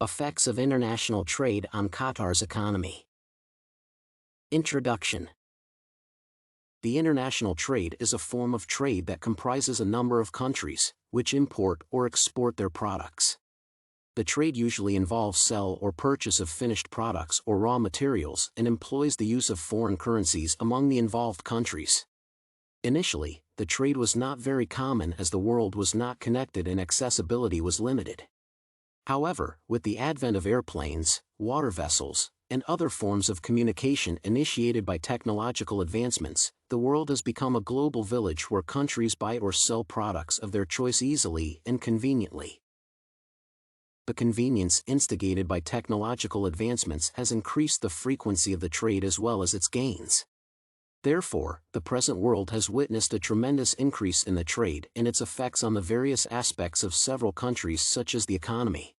Effects of international trade on Qatar's economy. Introduction. The international trade is a form of trade that comprises a number of countries, which import or export their products. The trade usually involves sell or purchase of finished products or raw materials and employs the use of foreign currencies among the involved countries. Initially, the trade was not very common as the world was not connected and accessibility was limited. However, with the advent of airplanes, water vessels, and other forms of communication initiated by technological advancements, the world has become a global village where countries buy or sell products of their choice easily and conveniently. The convenience instigated by technological advancements has increased the frequency of the trade as well as its gains. Therefore, the present world has witnessed a tremendous increase in the trade and its effects on the various aspects of several countries such as the economy.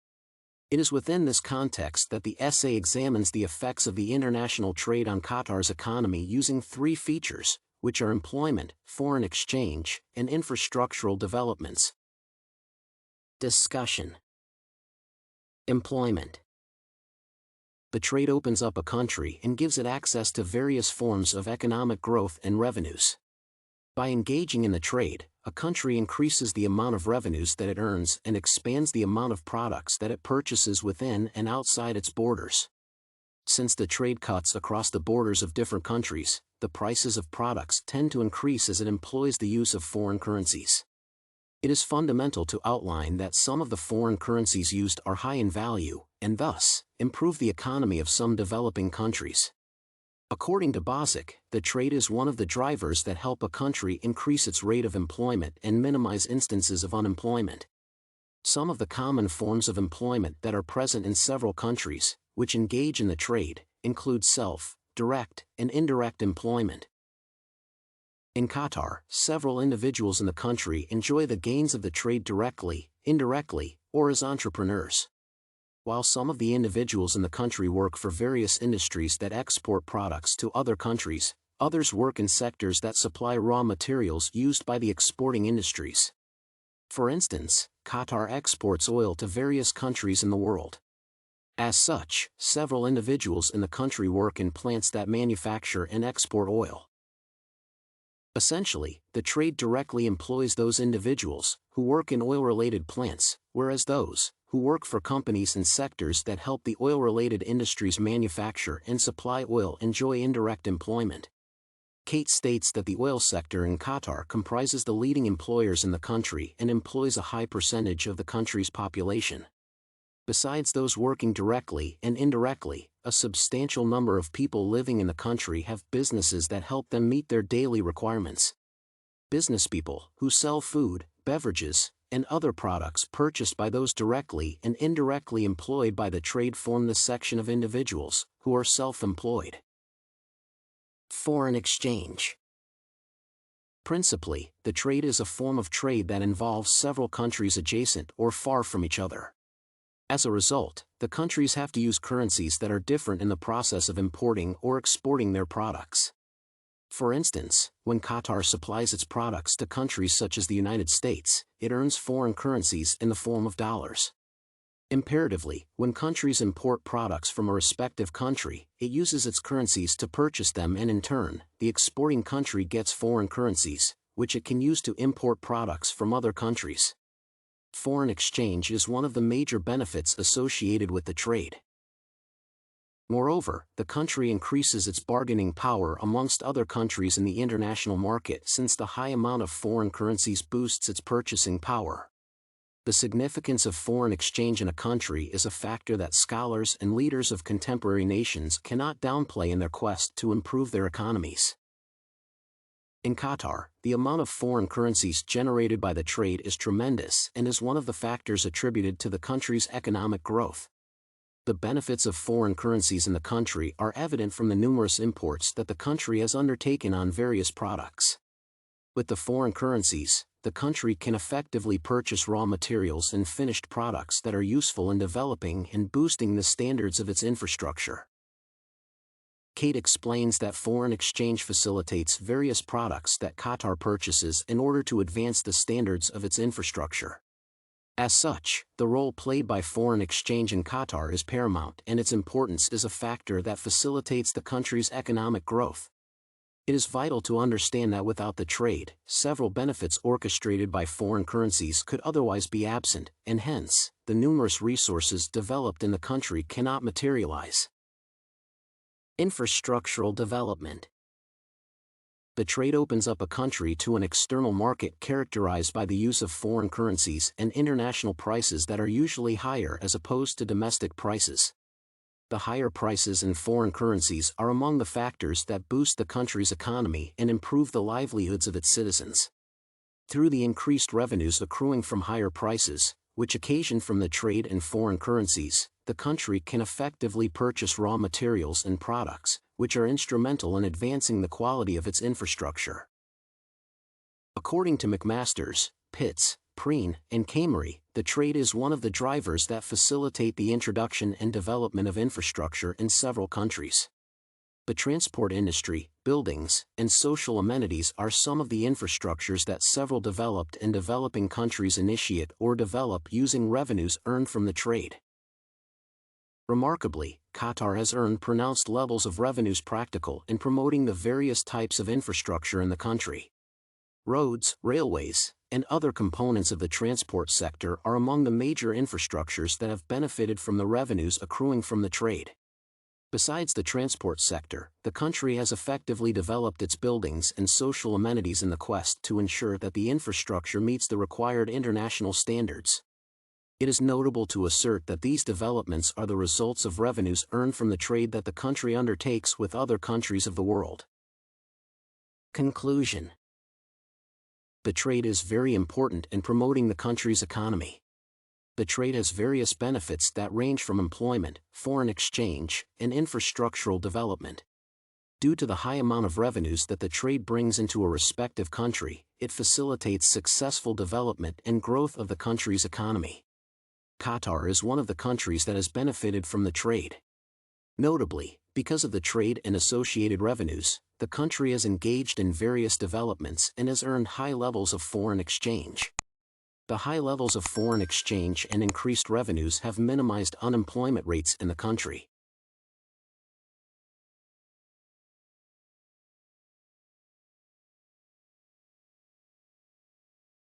It is within this context that the essay examines the effects of the international trade on Qatar's economy using three features, which are employment, foreign exchange, and infrastructural developments. Discussion. Employment. The trade opens up a country and gives it access to various forms of economic growth and revenues. By engaging in the trade, a country increases the amount of revenues that it earns and expands the amount of products that it purchases within and outside its borders. Since the trade cuts across the borders of different countries, the prices of products tend to increase as it employs the use of foreign currencies. It is fundamental to outline that some of the foreign currencies used are high in value, and thus, improve the economy of some developing countries. According to Bozic, the trade is one of the drivers that help a country increase its rate of employment and minimize instances of unemployment. Some of the common forms of employment that are present in several countries, which engage in the trade, include self, direct, and indirect employment. In Qatar, several individuals in the country enjoy the gains of the trade directly, indirectly, or as entrepreneurs. While some of the individuals in the country work for various industries that export products to other countries, others work in sectors that supply raw materials used by the exporting industries. For instance, Qatar exports oil to various countries in the world. As such, several individuals in the country work in plants that manufacture and export oil. Essentially, the trade directly employs those individuals who work in oil-related plants, whereas those who work for companies in sectors that help the oil-related industries manufacture and supply oil enjoy indirect employment. Cate states that the oil sector in Qatar comprises the leading employers in the country and employs a high percentage of the country's population. Besides those working directly and indirectly, a substantial number of people living in the country have businesses that help them meet their daily requirements. Businesspeople who sell food, beverages, and other products purchased by those directly and indirectly employed by the trade form the section of individuals who are self-employed. Foreign exchange. Principally, the trade is a form of trade that involves several countries adjacent or far from each other. As a result, the countries have to use currencies that are different in the process of importing or exporting their products. For instance, when Qatar supplies its products to countries such as the United States, it earns foreign currencies in the form of dollars. Imperatively, when countries import products from a respective country, it uses its currencies to purchase them and in turn, the exporting country gets foreign currencies, which it can use to import products from other countries. Foreign exchange is one of the major benefits associated with the trade. Moreover, the country increases its bargaining power amongst other countries in the international market since the high amount of foreign currencies boosts its purchasing power. The significance of foreign exchange in a country is a factor that scholars and leaders of contemporary nations cannot downplay in their quest to improve their economies. In Qatar, the amount of foreign currencies generated by the trade is tremendous and is one of the factors attributed to the country's economic growth. The benefits of foreign currencies in the country are evident from the numerous imports that the country has undertaken on various products. With the foreign currencies, the country can effectively purchase raw materials and finished products that are useful in developing and boosting the standards of its infrastructure. Cate explains that foreign exchange facilitates various products that Qatar purchases in order to advance the standards of its infrastructure. As such, the role played by foreign exchange in Qatar is paramount, and its importance is a factor that facilitates the country's economic growth. It is vital to understand that without the trade, several benefits orchestrated by foreign currencies could otherwise be absent, and hence, the numerous resources developed in the country cannot materialize. Infrastructural development. The trade opens up a country to an external market characterized by the use of foreign currencies and international prices that are usually higher as opposed to domestic prices. The higher prices in foreign currencies are among the factors that boost the country's economy and improve the livelihoods of its citizens. Through the increased revenues accruing from higher prices, which occasion from the trade in foreign currencies, the country can effectively purchase raw materials and products, which are instrumental in advancing the quality of its infrastructure. According to McMasters, Prien, and Kamery, the trade is one of the drivers that facilitate the introduction and development of infrastructure in several countries. The transport industry, buildings, and social amenities are some of the infrastructures that several developed and developing countries initiate or develop using revenues earned from the trade. Remarkably, Qatar has earned pronounced levels of revenues practical in promoting the various types of infrastructure in the country. Roads, railways, and other components of the transport sector are among the major infrastructures that have benefited from the revenues accruing from the trade. Besides the transport sector, the country has effectively developed its buildings and social amenities in the quest to ensure that the infrastructure meets the required international standards. It is notable to assert that these developments are the results of revenues earned from the trade that the country undertakes with other countries of the world. Conclusion. The trade is very important in promoting the country's economy. The trade has various benefits that range from employment, foreign exchange, and infrastructural development. Due to the high amount of revenues that the trade brings into a respective country, it facilitates successful development and growth of the country's economy. Qatar is one of the countries that has benefited from the trade. Notably, because of the trade and associated revenues, the country has engaged in various developments and has earned high levels of foreign exchange. The high levels of foreign exchange and increased revenues have minimized unemployment rates in the country.